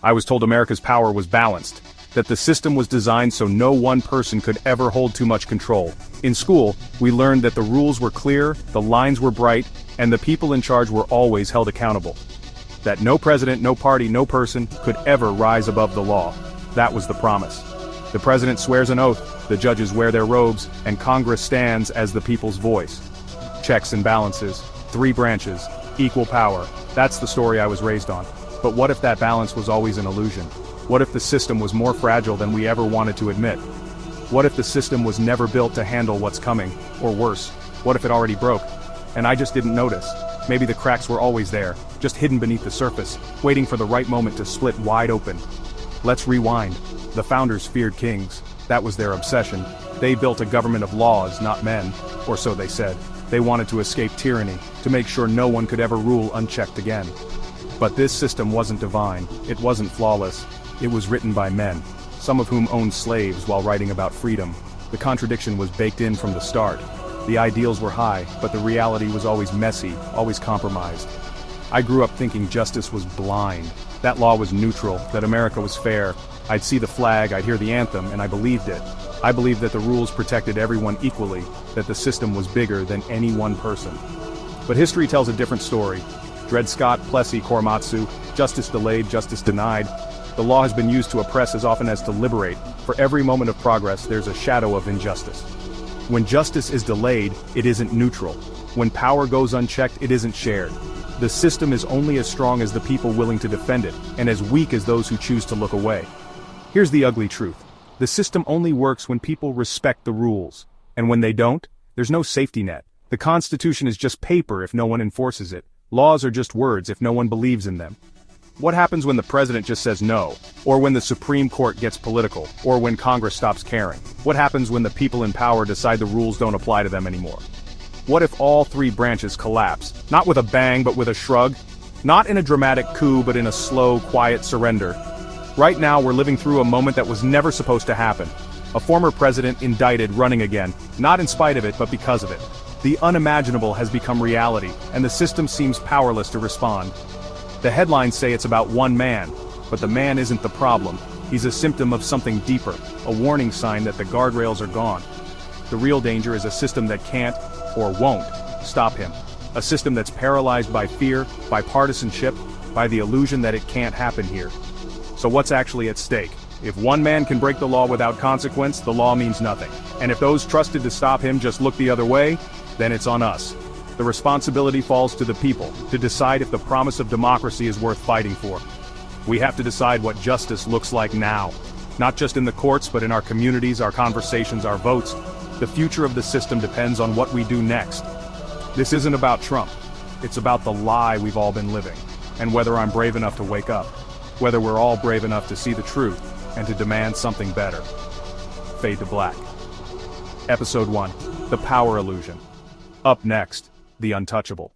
I was told America's power was balanced, that the system was designed so no one person could ever hold too much control. In school, we learned that the rules were clear, the lines were bright, and the people in charge were always held accountable. That no president, no party, no person could ever rise above the law. That was the promise. The president swears an oath, the judges wear their robes, and Congress stands as the people's voice. Checks and balances, 3 branches, equal power. That's the story I was raised on. But what if that balance was always an illusion? What if the system was more fragile than we ever wanted to admit? What if the system was never built to handle what's coming, or worse, what if it already broke? And I just didn't notice. Maybe the cracks were always there, just hidden beneath the surface, waiting for the right moment to split wide open. Let's rewind. The founders feared kings. That was their obsession. They built a government of laws, not men, or so they said. They wanted to escape tyranny, to make sure no one could ever rule unchecked again. But this system wasn't divine, it wasn't flawless. It was written by men, some of whom owned slaves while writing about freedom. The contradiction was baked in from the start. The ideals were high, but the reality was always messy, always compromised. I grew up thinking justice was blind, that law was neutral, that America was fair. I'd see the flag, I'd hear the anthem, and I believed it. I believed that the rules protected everyone equally, that the system was bigger than any one person. But history tells a different story. Dred Scott, Plessy, Korematsu, justice delayed, justice denied. The law has been used to oppress as often as to liberate. For every moment of progress, there's a shadow of injustice. When justice is delayed, it isn't neutral. When power goes unchecked, it isn't shared. The system is only as strong as the people willing to defend it, and as weak as those who choose to look away. Here's the ugly truth. The system only works when people respect the rules. And when they don't, there's no safety net. The Constitution is just paper if no one enforces it. Laws are just words if no one believes in them. What happens when the president just says no? Or when the Supreme Court gets political? Or when Congress stops caring? What happens when the people in power decide the rules don't apply to them anymore? What if all 3 branches collapse? Not with a bang, but with a shrug? Not in a dramatic coup, but in a slow, quiet surrender. Right now, we're living through a moment that was never supposed to happen. A former president indicted, running again, not in spite of it, but because of it. The unimaginable has become reality, and the system seems powerless to respond. The headlines say it's about one man, but the man isn't the problem. He's a symptom of something deeper, a warning sign that the guardrails are gone. The real danger is a system that can't, or won't, stop him. A system that's paralyzed by fear, by partisanship, by the illusion that it can't happen here. So what's actually at stake? If one man can break the law without consequence, the law means nothing. And if those trusted to stop him just look the other way, then it's on us. The responsibility falls to the people, to decide if the promise of democracy is worth fighting for. We have to decide what justice looks like now. Not just in the courts, but in our communities, our conversations, our votes. The future of the system depends on what we do next. This isn't about Trump. It's about the lie we've all been living. And whether I'm brave enough to wake up. Whether we're all brave enough to see the truth and to demand something better. Fade to black. Episode 1. The Power Illusion. Up next, the untouchable.